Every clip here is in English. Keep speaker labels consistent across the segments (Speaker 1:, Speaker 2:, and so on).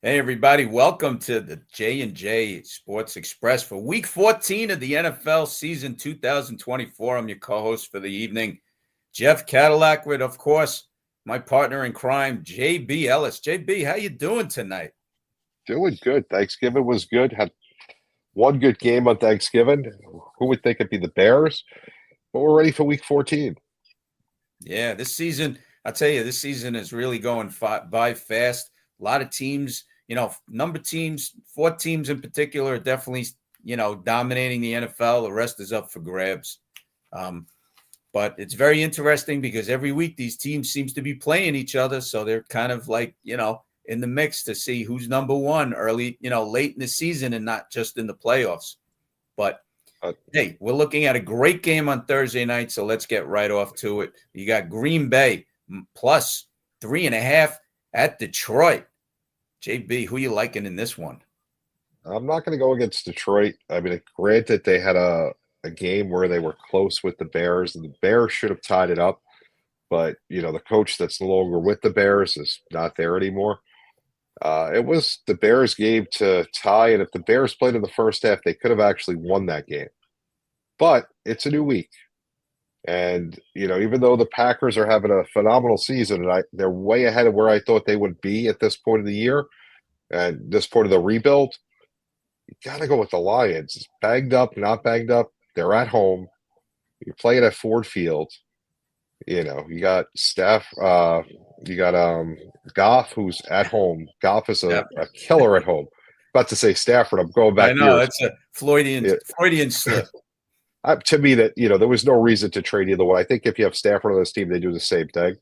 Speaker 1: Hey everybody, welcome to the J&J Sports Express for week 14 of the NFL season 2024. I'm your co-host for the evening, Jeff Cadillac, with, of course, my partner in crime, J.B. Ellis. J.B., how you doing tonight?
Speaker 2: Doing good. Thanksgiving was good. Had one good game on Thanksgiving. Who would think it'd be the Bears? But we're ready for week 14.
Speaker 1: Yeah, this season, I'll tell you, this season is really going by fast. A lot of teams, number teams, 4 teams in particular, are definitely, dominating the NFL. The rest is up for grabs. Um, but it's very interesting because every week these teams seems to be playing each other. So they're kind of like, in the mix to see who's number one early, late in the season and not just in the playoffs. But
Speaker 2: Uh,
Speaker 1: hey, we're looking at a great game on Thursday night, so let's get right off to it. You got Green Bay plus 3.5 at Detroit. JB, who you liking in this one?
Speaker 2: I'm not going to go against Detroit. I mean, granted, they had a game where they were close with the Bears, and the Bears should have tied it up. But, the coach that's no longer with the Bears is not there anymore. It was the Bears' game to tie, and if the Bears played in the first half, they could have actually won that game. But it's a new week. And even though the Packers are having a phenomenal season, and they're way ahead of where I thought they would be at this point of the year and this point of the rebuild, you got to go with the Lions. Banged up, not banged up. They're at home. You're playing at Ford Field. You got you got Goff, who's at home. Goff is
Speaker 1: Yeah,
Speaker 2: a killer at home. About to say Stafford. I'm going
Speaker 1: I
Speaker 2: back
Speaker 1: know
Speaker 2: years.
Speaker 1: that's a Freudian slip.
Speaker 2: To me, that there was no reason to trade either one. I think if you have Stafford on this team, they do the same thing,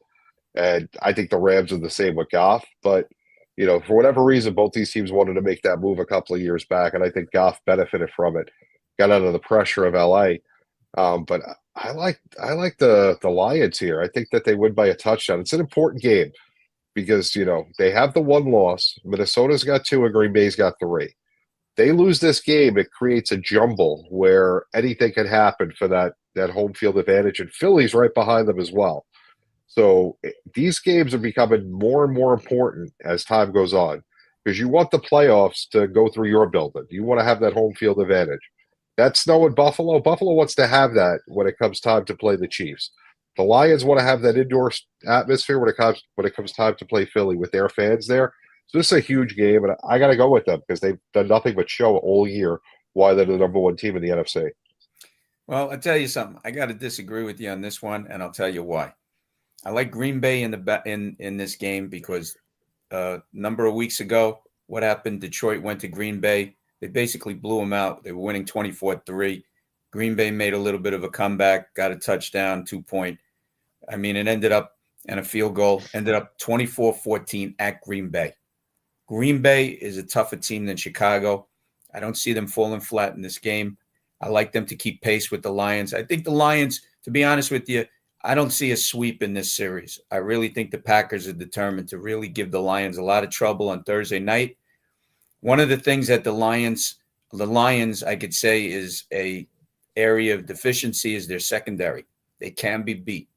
Speaker 2: and I think the Rams are the same with Goff. But for whatever reason, both these teams wanted to make that move a couple of years back, and I think Goff benefited from it, got out of the pressure of LA. But I like the Lions here. I think that they win by a touchdown. It's an important game because they have the one loss. Minnesota's got two, and Green Bay's got three. They lose this game, it creates a jumble where anything can happen for that home field advantage, and Philly's right behind them as well. So these games are becoming more and more important as time goes on because you want the playoffs to go through your building. You want to have that home field advantage. That's snow in Buffalo. Buffalo wants to have that when it comes time to play the Chiefs. The Lions want to have that indoor atmosphere when it comes time to play Philly with their fans there. So this is a huge game, and I got to go with them because they've done nothing but show all year why they're the number one team in the NFC.
Speaker 1: Well, I'll tell you something. I got to disagree with you on this one, and I'll tell you why. I like Green Bay in this game because a number of weeks ago, what happened? Detroit went to Green Bay. They basically blew them out. They were winning 24-3. Green Bay made a little bit of a comeback, got a touchdown, 2-point. I mean, it ended up and a field goal, ended up 24-14 at Green Bay. Green Bay is a tougher team than Chicago. I don't see them falling flat in this game. I like them to keep pace with the Lions. I think the Lions, to be honest with you, I don't see a sweep in this series. I really think the Packers are determined to really give the Lions a lot of trouble on Thursday night. One of the things that the Lions, I could say, is a area of deficiency is their secondary. They can be beat.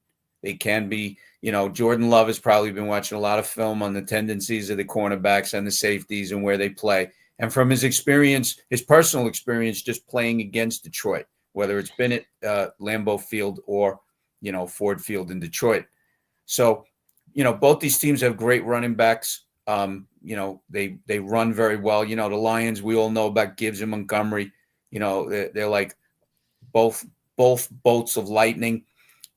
Speaker 1: They can be, Jordan Love has probably been watching a lot of film on the tendencies of the cornerbacks and the safeties and where they play. And from his experience, his personal experience, just playing against Detroit, whether it's been at Lambeau Field or, Ford Field in Detroit. So, both these teams have great running backs. They run very well. The Lions, we all know about Gibbs and Montgomery. They're like both bolts of lightning.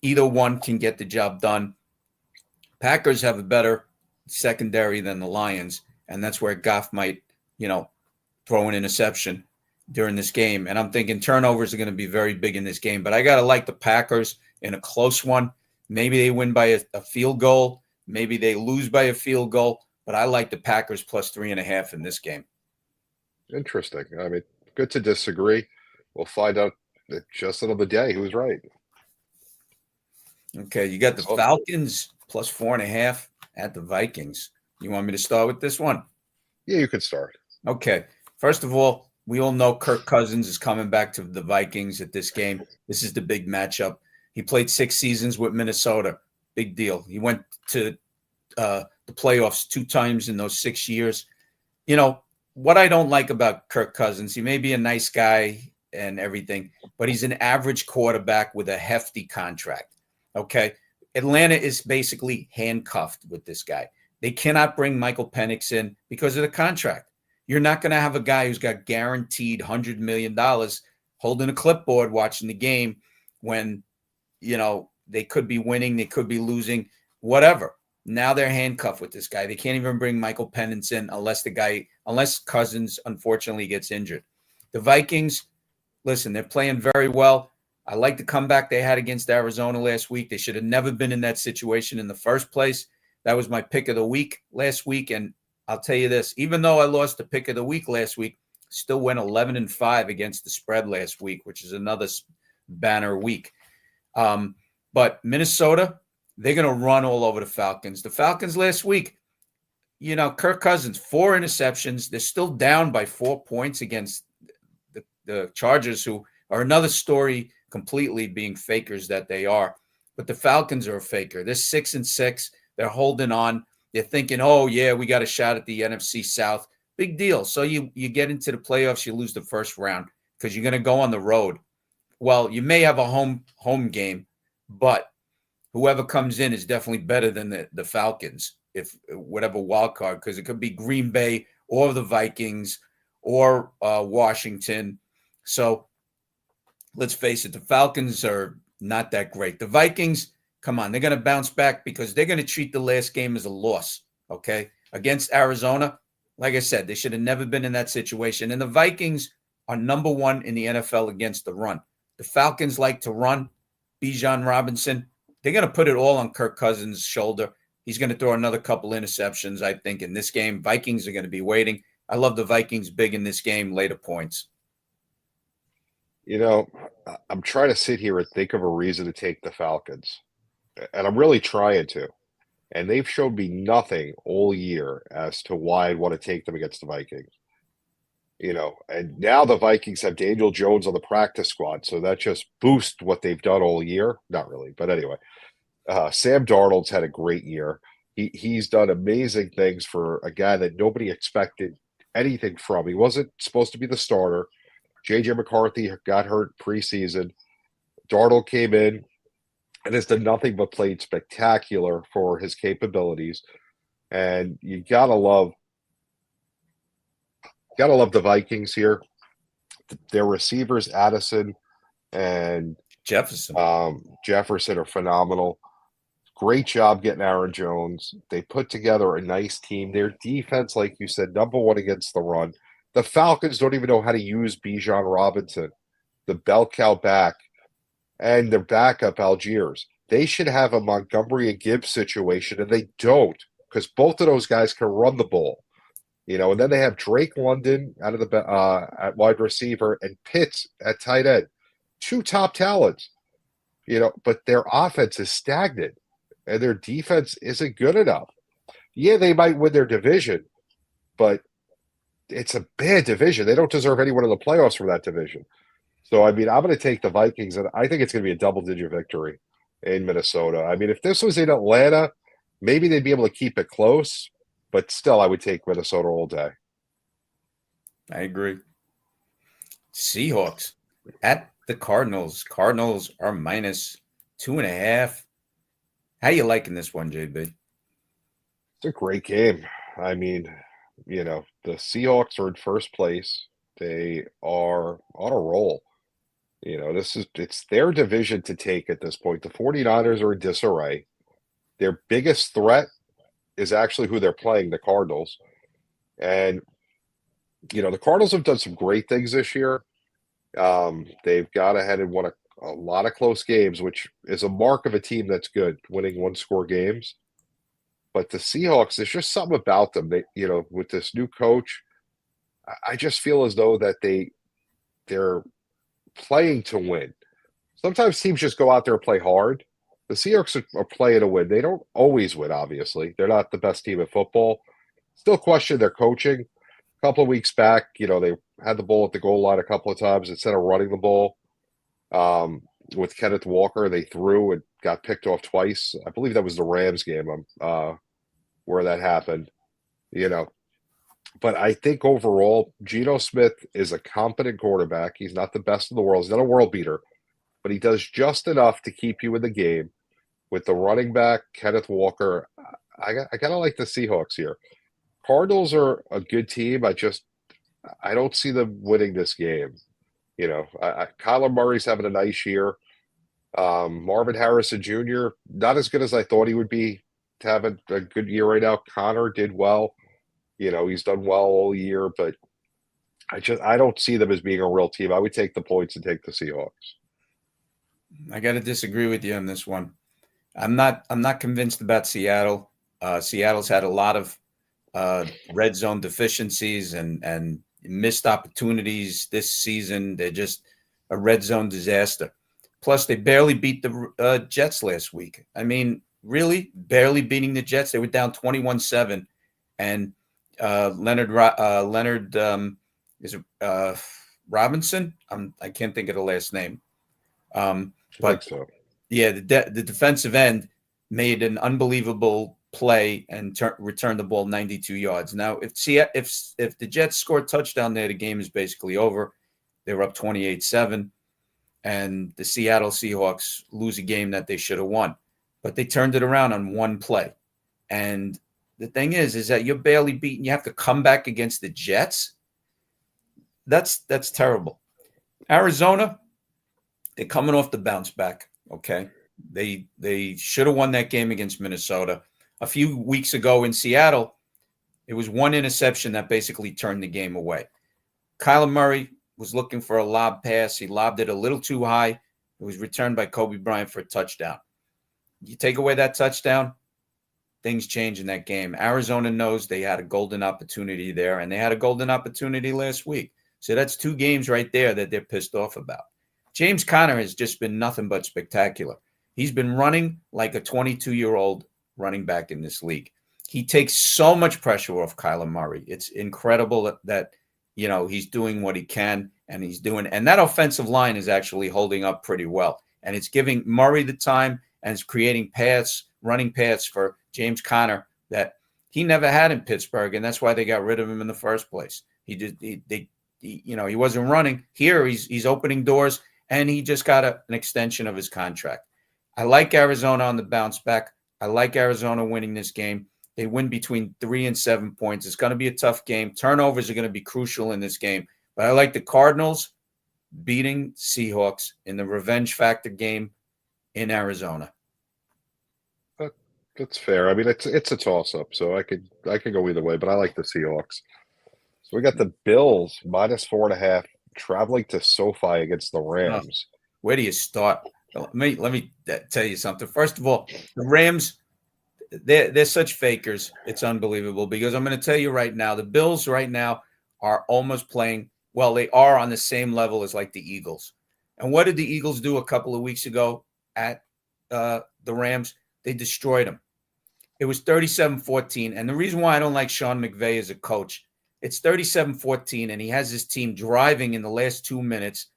Speaker 1: Either one can get the job done. Packers have a better secondary than the Lions, and that's where Goff might, throw an interception during this game. And I'm thinking turnovers are going to be very big in this game. But I got to like the Packers in a close one. Maybe they win by a field goal. Maybe they lose by a field goal. But I like the Packers plus 3.5 in this game.
Speaker 2: Interesting. I mean, good to disagree. We'll find out just another day who's right.
Speaker 1: Okay, you got the
Speaker 2: So,
Speaker 1: Falcons plus 4.5 at the Vikings. You want me to start with this one?
Speaker 2: yeah, you can start.
Speaker 1: Okay. First of all, we all know Kirk Cousins is coming back to the Vikings at this game. This is the big matchup. He played 6 seasons with Minnesota. Big deal. He went to the playoffs 2 times in those 6 years. You know, what I don't like about Kirk Cousins, he may be a nice guy and everything, but he's an average quarterback with a hefty contract. Okay. Atlanta is basically handcuffed with this guy. They cannot bring Michael Penix in because of the contract. You're not going to have a guy who's got guaranteed $100 million holding a clipboard watching the game when, they could be winning, they could be losing, whatever. Now they're handcuffed with this guy. They can't even bring Michael Penix in unless Cousins unfortunately gets injured. The Vikings, listen, they're playing very well. I like the comeback they had against Arizona last week. They should have never been in that situation in the first place. That was my pick of the week last week. And I'll tell you this, even though I lost the pick of the week last week, still went 11-5 against the spread last week, which is another banner week. But Minnesota, they're going to run all over the Falcons. The Falcons last week, Kirk Cousins, 4 interceptions. They're still down by 4 points against the Chargers, who are another story completely being fakers that they are. But the Falcons are a faker. They're 6-6. They're holding on. They're thinking, oh, yeah, we got a shot at the NFC South. Big deal. So you get into the playoffs, you lose the first round because you're going to go on the road. Well, you may have a home game, but whoever comes in is definitely better than the Falcons, if whatever wild card, because it could be Green Bay or the Vikings or Washington. So let's face it, the Falcons are not that great. The Vikings, come on, they're going to bounce back because they're going to treat the last game as a loss, okay? Against Arizona, like I said, they should have never been in that situation. And the Vikings are number 1 in the NFL against the run. The Falcons like to run. Bijan Robinson, they're going to put it all on Kirk Cousins' shoulder. He's going to throw another couple interceptions, I think, in this game. Vikings are going to be waiting. I love the Vikings big in this game, later points.
Speaker 2: I'm trying to sit here and think of a reason to take the Falcons, and I'm really trying to. And they've showed me nothing all year as to why I'd want to take them against the Vikings. And now the Vikings have Daniel Jones on the practice squad, so that just boosts what they've done all year. Not really, but anyway. Sam Darnold's had a great year. He's done amazing things for a guy that nobody expected anything from. He wasn't supposed to be the starter. J.J. McCarthy got hurt preseason. Darnold came in and has done nothing but played spectacular for his capabilities. And you gotta love the Vikings here. Their receivers, Addison and
Speaker 1: Jefferson
Speaker 2: are phenomenal. Great job getting Aaron Jones. They put together a nice team. Their defense, like you said, number 1 against the run. The Falcons don't even know how to use Bijan Robinson, the bell cow back, and their backup, Algiers. They should have a Montgomery and Gibbs situation, and they don't, because both of those guys can run the ball. And then they have Drake London out of the at wide receiver and Pitts at tight end. 2 top talents, but their offense is stagnant and their defense isn't good enough. Yeah, they might win their division, but it's a bad division. They don't deserve anyone in the playoffs from that division. So, I'm going to take the Vikings, and I think it's going to be a double-digit victory in Minnesota. If this was in Atlanta, maybe they'd be able to keep it close, but still, I would take Minnesota all day.
Speaker 1: I agree. Seahawks at the Cardinals. Cardinals are -2.5. How you liking this one, JB?
Speaker 2: It's a great game. The Seahawks are in first place. They are on a roll. It's their division to take at this point. The 49ers are in disarray. Their biggest threat is actually who they're playing, the Cardinals. And, the Cardinals have done some great things this year. They've got ahead and won a lot of close games, which is a mark of a team that's good, winning 1-score games. But the Seahawks, there's just something about them. They, with this new coach, I just feel as though that they're playing to win. Sometimes teams just go out there and play hard. The Seahawks are playing to win. They don't always win, obviously. They're not the best team in football. Still question their coaching. A couple of weeks back, they had the ball at the goal line a couple of times. Instead of running the ball with Kenneth Walker, they threw and got picked off twice. I believe that was the Rams game where that happened. But I think overall, Geno Smith is a competent quarterback. He's not the best in the world. He's not a world beater, but he does just enough to keep you in the game. With the running back, Kenneth Walker, I kind of like the Seahawks here. Cardinals are a good team. I don't see them winning this game. Kyler Murray's having a nice year. Marvin Harrison Jr., not as good as I thought he would be to have a good year right now. Connor did well. He's done well all year, but I don't see them as being a real team. I would take the points and take the Seahawks.
Speaker 1: I got to disagree with you on this one. I'm not convinced about Seattle. Seattle's had a lot of red zone deficiencies and missed opportunities this season. They're just a red zone disaster. Plus, they barely beat the Jets last week. I mean, really, barely beating the Jets. They were down 21-7, and Leonard is it Robinson? I can't think of the last name.
Speaker 2: I
Speaker 1: But
Speaker 2: think so.
Speaker 1: yeah, the defensive end made an unbelievable play and returned the ball 92 yards. Now, if the Jets score a touchdown there, the game is basically over. They were up 28-7, and the Seattle Seahawks lose a game that they should have won. But they turned it around on one play. And the thing is that you're barely beaten. You have to come back against the Jets. That's terrible. Arizona, they're coming off the bounce back. Okay. They should have won that game against Minnesota. A few weeks ago in Seattle, it was one interception that basically turned the game away. Kyler Murray was looking for a lob pass. He lobbed it a little too high. It was returned by Kobe Bryant for a touchdown. You take away that touchdown, things change in that game. Arizona knows they had a golden opportunity there, and they had a golden opportunity last week. So that's two games right there that they're pissed off about. James Conner has just been nothing but spectacular. He's been running like a 22-year-old running back in this league. He takes so much pressure off Kyler Murray. It's incredible that he's doing what he can, and and that offensive line is actually holding up pretty well. And it's giving Murray the time, and it's creating running paths for James Conner that he never had in Pittsburgh, and that's why they got rid of him in the first place. He wasn't running. Here he's opening doors, and he just got an extension of his contract. I like Arizona on the bounce back. I like Arizona winning this game. They win between 3 and 7 points. It's going to be a tough game. Turnovers are going to be crucial in this game. But I like the Cardinals beating Seahawks in the revenge factor game in Arizona.
Speaker 2: That's fair. I mean, it's a toss-up, so I could go either way, but I like the Seahawks. So we got the Bills -4.5 traveling to SoFi against the Rams.
Speaker 1: Where do you start? Let me tell you something. First of all, the Rams, they're such fakers. It's unbelievable, because I'm going to tell you right now, the Bills right now are almost playing, well, they are on the same level as like the Eagles. And what did the Eagles do a couple of weeks ago at the Rams? They destroyed them. It was 37-14. And the reason why I don't like Sean McVay as a coach, it's 37-14, and he has his team driving in the last 2 minutes,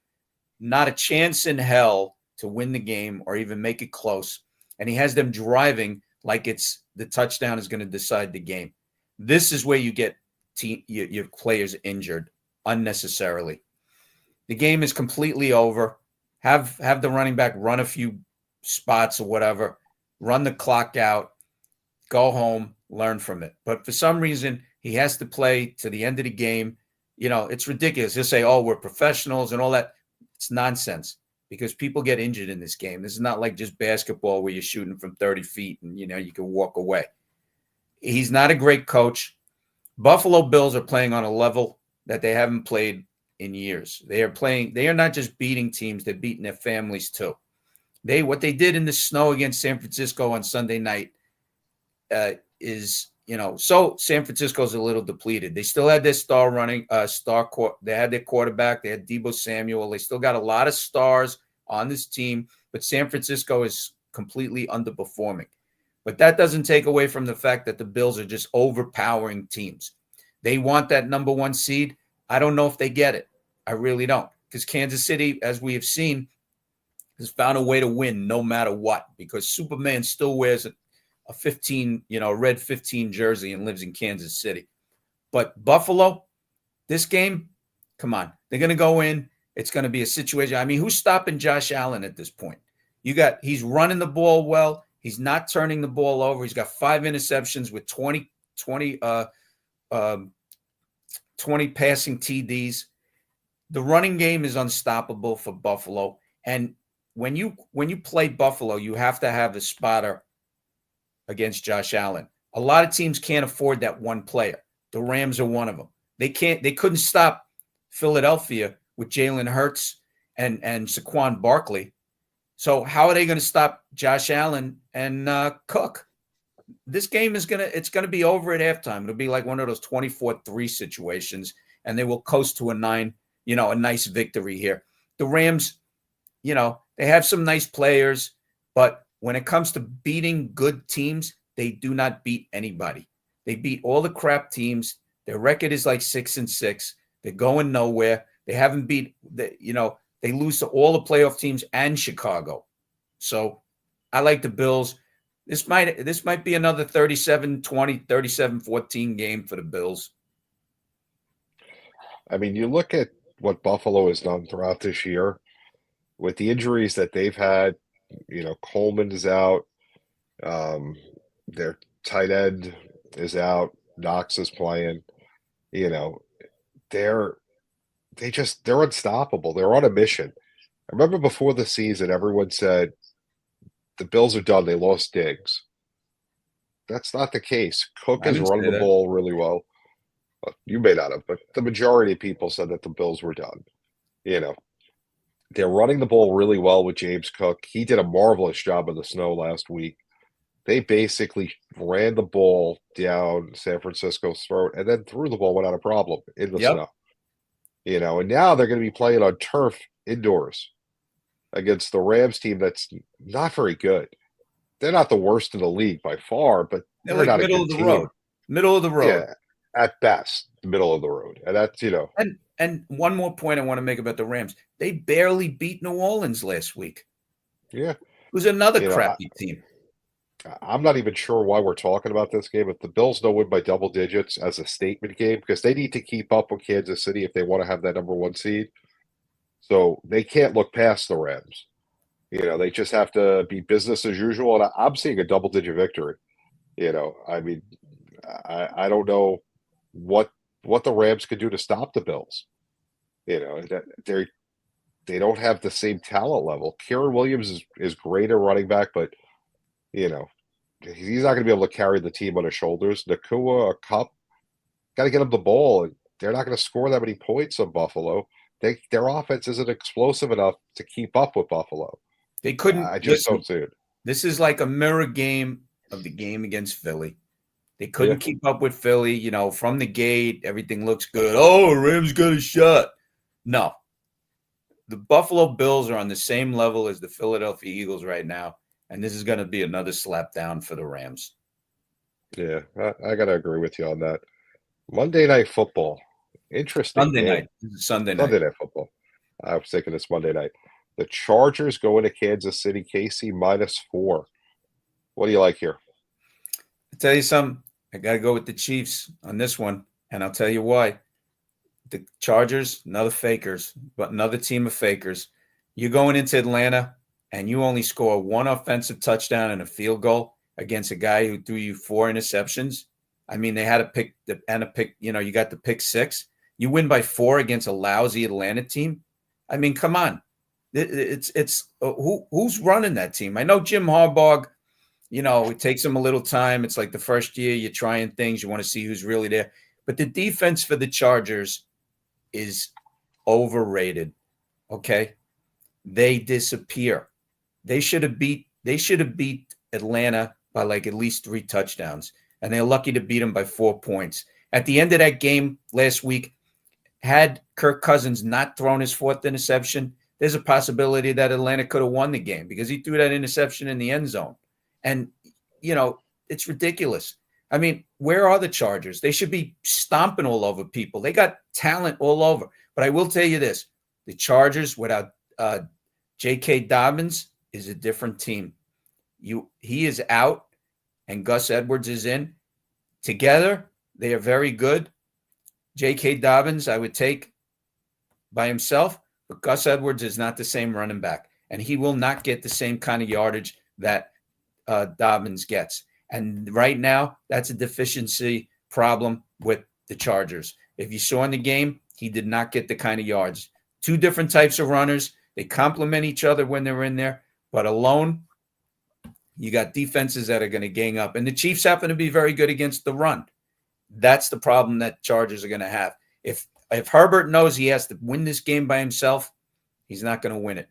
Speaker 1: not a chance in hell to win the game or even make it close. And he has them driving like the touchdown is going to decide the game. This is where you get your players injured unnecessarily. The game is completely over. Have the running back run a few spots or whatever, run the clock out, go home, learn from it. But for some reason, he has to play to the end of the game. It's ridiculous. He'll say, oh, we're professionals and all that. It's nonsense, because people get injured in this game. This is not like just basketball where you're shooting from 30 feet and, you can walk away. He's not a great coach. Buffalo Bills are playing on a level that they haven't played in years. They are not just beating teams, they're beating their families too. What they did in the snow against San Francisco on Sunday night is, so San Francisco's a little depleted. They still had their they had their quarterback, they had Deebo Samuel. They still got a lot of stars on this team, but San Francisco is completely underperforming. But that doesn't take away from the fact that the Bills are just overpowering teams. They want that number 1 seed. I don't know if they get it. I really don't, because Kansas City, as we have seen, has found a way to win no matter what, because Superman still wears a 15, red 15 jersey and lives in Kansas City. But Buffalo, this game, come on. They're going to go in. It's going to be a situation. I mean, who's stopping Josh Allen at this point? He's running the ball well. He's not turning the ball over. He's got 5 interceptions with 20 passing TDs. The running game is unstoppable for Buffalo. And when you play Buffalo, you have to have a spotter against Josh Allen. A lot of teams can't afford that one player. The Rams are one of them. They couldn't stop Philadelphia with Jalen Hurts and Saquon Barkley. So how are they going to stop Josh Allen and Cook? This game it's going to be over at halftime. It'll be like one of those 24-3 situations, and they will coast to a nice victory here. The Rams, they have some nice players, but when it comes to beating good teams, they do not beat anybody. They beat all the crap teams. Their record is like 6-6. They're going nowhere. They haven't beat they lose to all the playoff teams and Chicago. So I like the Bills. This might be another 37-20, 37-14 game for the Bills.
Speaker 2: I mean, you look at what Buffalo has done throughout this year with the injuries that they've had. Coleman is out. Their tight end is out. Knox is playing. They're unstoppable. They're on a mission. I remember before the season, everyone said the Bills are done. They lost Diggs. That's not the case. Cook is running the ball really well. You may not have, but the majority of people said that the Bills were done. They're running the ball really well with James Cook. He did a marvelous job in the snow last week. They basically ran the ball down San Francisco's throat and then threw the ball without a problem in the snow. And now they're going to be playing on turf indoors against the Rams team that's not very good. They're not the worst in the league by far, but they're
Speaker 1: like
Speaker 2: not
Speaker 1: middle
Speaker 2: a good
Speaker 1: of the
Speaker 2: team.
Speaker 1: road. Middle of the road.
Speaker 2: Yeah, at best, middle of the road. And that's,
Speaker 1: And one more point I want to make about the Rams. They barely beat New Orleans last week.
Speaker 2: Yeah.
Speaker 1: It was another crappy team.
Speaker 2: I'm not even sure why we're talking about this game. If the Bills don't win by double digits as a statement game, because they need to keep up with Kansas City if they want to have that number 1 seed. So they can't look past the Rams. They just have to be business as usual. And I'm seeing a double-digit victory. I mean, I don't know what the Rams could do to stop the Bills. They don't have the same talent level. Kieran Williams is great at running back, but he's not going to be able to carry the team on his shoulders. Nakua, a Cup, got to get him the ball, and they're not going to score that many points on Buffalo. Their offense isn't explosive enough to keep up with Buffalo.
Speaker 1: They couldn't.
Speaker 2: I just don't see it.
Speaker 1: This is like a mirror game of the game against Philly. They couldn't keep up with Philly. From the gate, everything looks good. Oh, Rams got a shot. No. The Buffalo Bills are on the same level as the Philadelphia Eagles right now, and this is going to be another slap down for the Rams.
Speaker 2: Yeah, I got to agree with you on that. Monday Night Football. Interesting
Speaker 1: Sunday
Speaker 2: game.
Speaker 1: night. This is Sunday night.
Speaker 2: Sunday Night Football. I was thinking it's Monday night. The Chargers going to Kansas City. KC -4. What do you like here?
Speaker 1: I'll tell you something. I got to go with the Chiefs on this one, and I'll tell you why. The Chargers, another team of fakers. You're going into Atlanta, and you only score 1 offensive touchdown and a field goal against a guy who threw you 4 interceptions. I mean, they had a pick, you got the pick 6. You win by 4 against a lousy Atlanta team. I mean, come on. Who's running that team? I know Jim Harbaugh, it takes him a little time. It's like the first year you're trying things. You want to see who's really there. But the defense for the Chargers is overrated. Okay? They disappear. They should have beat Atlanta by like at least 3 touchdowns. And they're lucky to beat them by 4 points. At the end of that game last week, had Kirk Cousins not thrown his 4th interception, there's a possibility that Atlanta could have won the game because he threw that interception in the end zone. And, it's ridiculous. I mean, where are the Chargers? They should be stomping all over people. They got talent all over. But I will tell you this. The Chargers without J.K. Dobbins is a different team. He is out and Gus Edwards is in. Together, they are very good. J.K. Dobbins, I would take by himself, but Gus Edwards is not the same running back, and he will not get the same kind of yardage that Dobbins gets. And right now, that's a deficiency problem with the Chargers. If you saw in the game, he did not get the kind of yards. Two different types of runners. They complement each other when they're in there, but alone, you got defenses that are going to gang up. And the Chiefs happen to be very good against the run. That's the problem that Chargers are going to have. If Herbert knows he has to win this game by himself, he's not going to win it.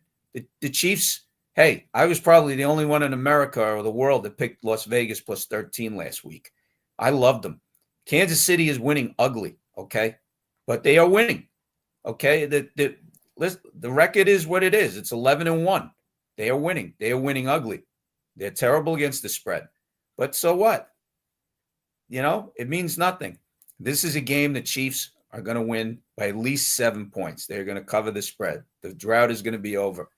Speaker 1: The Chiefs, hey, I was probably the only one in America or the world that picked Las Vegas plus 13 last week. I loved them. Kansas City is winning ugly, okay? But they are winning, okay? The record is what it is. It's 11-1. They are winning. They are winning ugly. They're terrible against the spread. But so what? It means nothing. This is a game the Chiefs are going to win by at least 7 points. They're going to cover the spread. The drought is going to be over.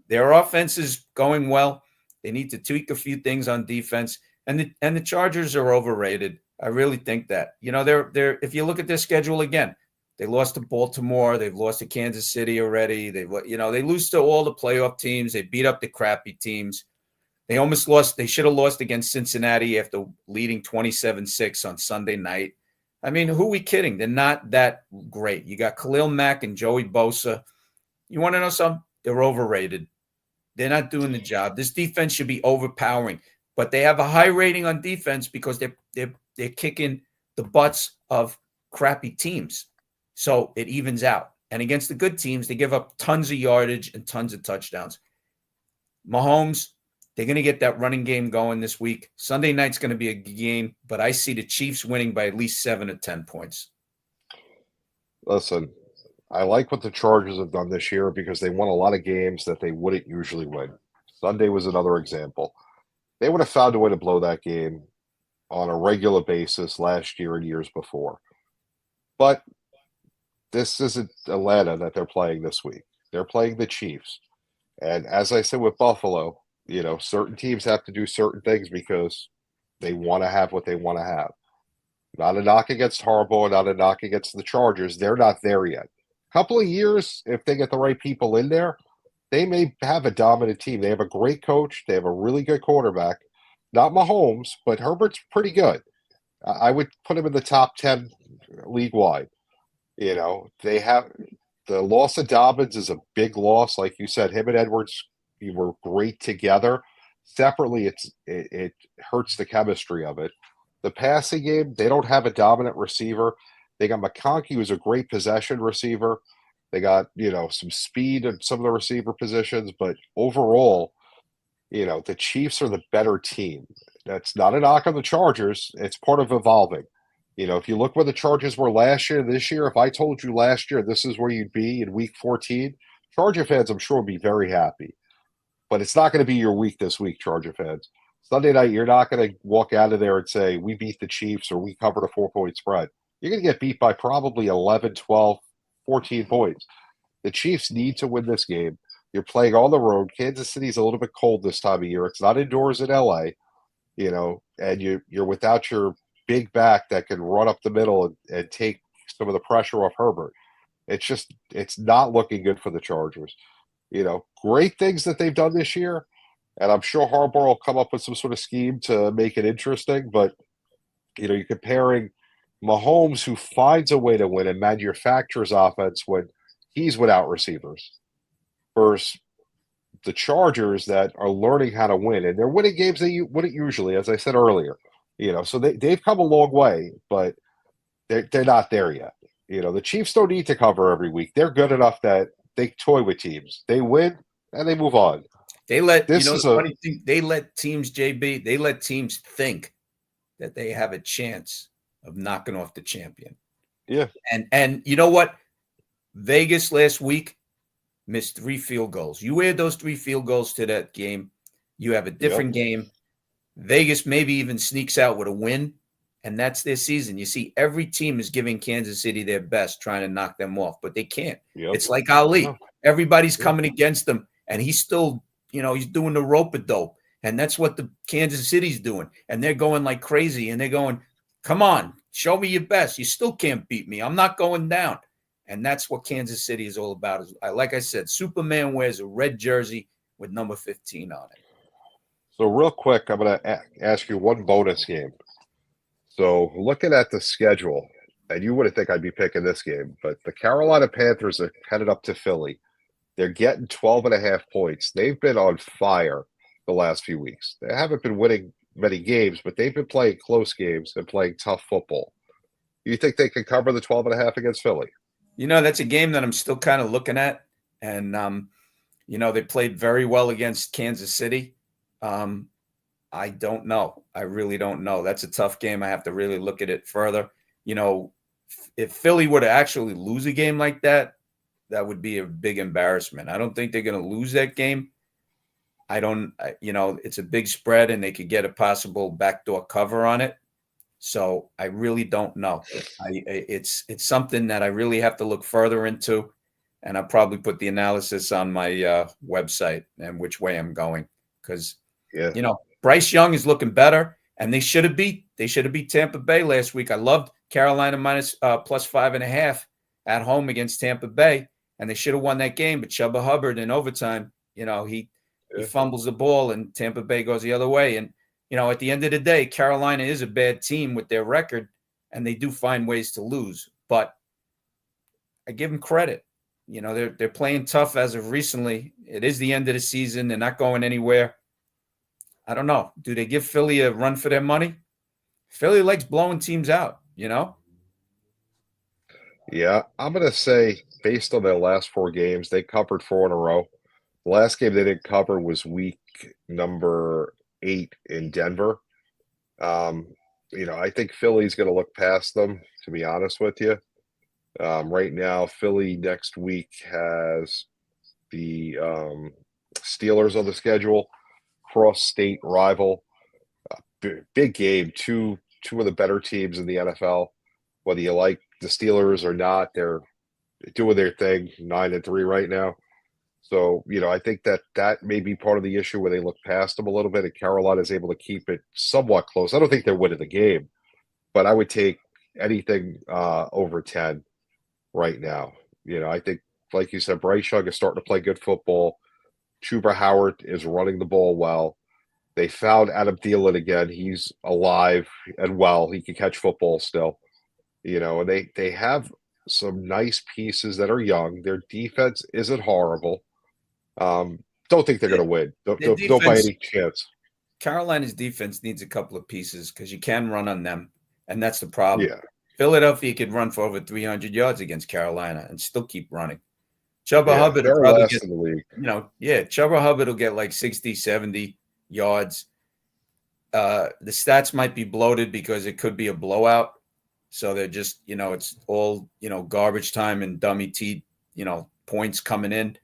Speaker 1: Their offense is going well. They need to tweak a few things on defense. And the Chargers are overrated. I really think that. They're if you look at their schedule again, they lost to Baltimore. They've lost to Kansas City already. They lose to all the playoff teams. They beat up the crappy teams. They almost lost. They should have lost against Cincinnati after leading 27-6 on Sunday night. I mean, who are we kidding? They're not that great. You got Khalil Mack and Joey Bosa. You want to know something? They're overrated. They're not doing the job. This defense should be overpowering, but they have a high rating on defense because they're kicking the butts of crappy teams. So it evens out. And against the good teams, they give up tons of yardage and tons of touchdowns. Mahomes, they're going to get that running game going this week. Sunday night's going to be a game, but I see the Chiefs winning by at least 7 or 10 points.
Speaker 2: Listen, I like what the Chargers have done this year because they won a lot of games that they wouldn't usually win. Sunday was another example. They would have found a way to blow that game on a regular basis last year and years before. But this isn't Atlanta that they're playing this week. They're playing the Chiefs. And as I said with Buffalo, certain teams have to do certain things because they want to have what they want to have. Not a knock against Harbaugh, not a knock against the Chargers. They're not there yet. Couple of years, if they get the right people in there, they may have a dominant team. They have a great coach. They have a really good quarterback. Not Mahomes, but Herbert's pretty good. I would put him in the top 10 league-wide. They have the loss of Dobbins is a big loss. Like you said, him and Edwards were great together. Separately, it hurts the chemistry of it. The passing game, they don't have a dominant receiver. They got McConkey, who's a great possession receiver. They got, some speed in some of the receiver positions. But overall, the Chiefs are the better team. That's not a knock on the Chargers. It's part of evolving. If you look where the Chargers were last year, this year, if I told you last year this is where you'd be in week 14, Charger fans, I'm sure, would be very happy. But it's not going to be your week this week, Charger fans. Sunday night, you're not going to walk out of there and say, we beat the Chiefs or we covered a 4-point spread. You're going to get beat by probably 11, 12, 14 points. The Chiefs need to win this game. You're playing on the road. Kansas City's a little bit cold this time of year. It's not indoors in LA, and you're without your big back that can run up the middle and take some of the pressure off Herbert. It's not looking good for the Chargers. Great things that they've done this year, and I'm sure Harbaugh will come up with some sort of scheme to make it interesting, but you're comparing Mahomes, who finds a way to win and manufactures offense when he's without receivers, versus the Chargers that are learning how to win, and they're winning games that you wouldn't usually, as I said earlier. So they've come a long way, but they're not there yet. The Chiefs don't need to cover every week. They're good enough that they toy with teams. They win and they move on.
Speaker 1: They let funny thing, they let teams, J.B., they let teams think that they have a chance of knocking off the champion.
Speaker 2: Yeah.
Speaker 1: And you know what? Vegas last week missed 3 field goals. You add those 3 field goals to that game, you have a different game. Vegas maybe even sneaks out with a win, and that's their season. You see, every team is giving Kansas City their best, trying to knock them off, but they can't. Yep. It's like Ali. Everybody's coming against him, and he's still, he's doing the rope-a-dope, and that's what the Kansas City's doing, and they're going like crazy, and they're going, come on, Show me your best. You still can't beat me. I'm not going down. And that's what Kansas City is all about. Like I said, Superman wears a red jersey with number 15 on it.
Speaker 2: So real quick, I'm going to ask you one bonus game. So looking at the schedule, and you wouldn't think I'd be picking this game, but the Carolina Panthers are headed up to Philly. They're getting 12.5 points. They've been on fire the last few weeks. They haven't been winning many games, but they've been playing close games and playing tough football. You think they can cover the 12.5 against Philly?
Speaker 1: That's a game that I'm still kind of looking at. And, they played very well against Kansas City. I don't know. I really don't know. That's a tough game. I have to really look at it further. If Philly were to actually lose a game like that, that would be a big embarrassment. I don't think they're going to lose that game. It's a big spread and they could get a possible backdoor cover on it. So I really don't know. It's something that I really have to look further into. And I'll probably put the analysis on my website and which way I'm going. Because, Bryce Young is looking better. And they should have beat Tampa Bay last week. I loved Carolina minus plus 5.5 at home against Tampa Bay. And they should have won that game. But Chuba Hubbard in overtime, he fumbles the ball and Tampa Bay goes the other way. And, at the end of the day, Carolina is a bad team with their record. And they do find ways to lose. But I give them credit. They're playing tough as of recently. It is the end of the season. They're not going anywhere. I don't know. Do they give Philly a run for their money? Philly likes blowing teams out,
Speaker 2: Yeah, I'm going to say based on their last 4 games, they covered 4 in a row. The last game they didn't cover was week number 8 in Denver. I think Philly's going to look past them, to be honest with you. Right now, Philly next week has the Steelers on the schedule, cross-state rival. Big game, two of the better teams in the NFL. Whether you like the Steelers or not, they're doing their thing, 9-3 right now. So, I think that may be part of the issue where they look past them a little bit, and Carolina is able to keep it somewhat close. I don't think they're winning the game, but I would take anything over 10 right now. I think, like you said, Bryce Young is starting to play good football. Chuba Howard is running the ball well. They found Adam Thielen again. He's alive and well. He can catch football still. And they have some nice pieces that are young. Their defense isn't horrible. Don't think they're going to win. Don't by any chance.
Speaker 1: Carolina's defense needs a couple of pieces because you can run on them, and that's the problem.
Speaker 2: Yeah.
Speaker 1: Philadelphia could run for over 300 yards against Carolina and still keep running. Chuba Hubbard will probably get,
Speaker 2: in the league.
Speaker 1: Chuba Hubbard will get like 60, 70 yards. The stats might be bloated because it could be a blowout. So they're just, it's all, garbage time and dummy points coming in.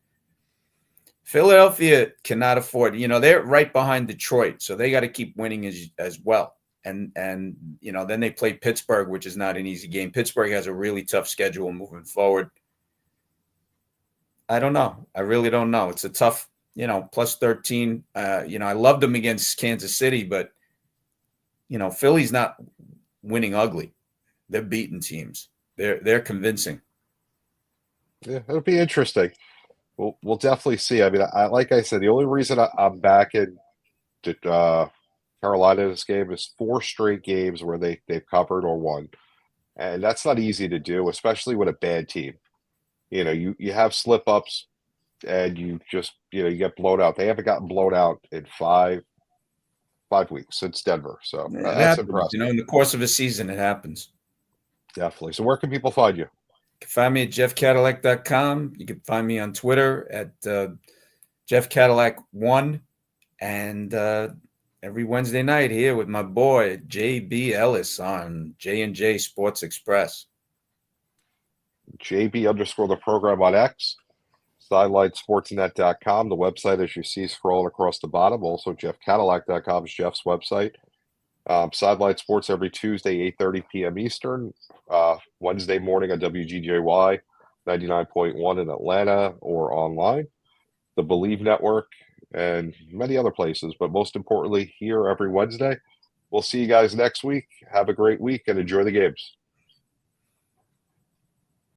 Speaker 1: Philadelphia cannot afford, they're right behind Detroit. So they got to keep winning as well. And then they play Pittsburgh, which is not an easy game. Pittsburgh has a really tough schedule moving forward. I don't know. I really don't know. It's a tough, plus 13. I loved them against Kansas City, but, Philly's not winning ugly. They're beating teams. They're convincing.
Speaker 2: Yeah, it'll be interesting. We'll definitely see. I mean, like I said, the only reason I'm back in Carolina in this game is 4 straight games where they've covered or won. And that's not easy to do, especially with a bad team. You have slip-ups and you just, you get blown out. They haven't gotten blown out in 5 weeks since Denver. So that's
Speaker 1: happens,
Speaker 2: impressive.
Speaker 1: In the course of a season, it happens.
Speaker 2: Definitely. So where can people find you?
Speaker 1: You can find me at jeffcadillac.com. You can find me on Twitter at jeffcadillac1. And every Wednesday night here with my boy, J.B. Ellis on J&J Sports Express.
Speaker 2: J.B. _ the program on X. SidelineSportsNet.com. The website, as you see, scrolling across the bottom. Also, JeffCadillac.com is Jeff's website. Sideline Sports every Tuesday, 8:30 p.m. Eastern. Wednesday morning on WGJY 99.1 in Atlanta or online. The Believe Network and many other places, but most importantly, here every Wednesday. We'll see you guys next week. Have a great week and enjoy the games.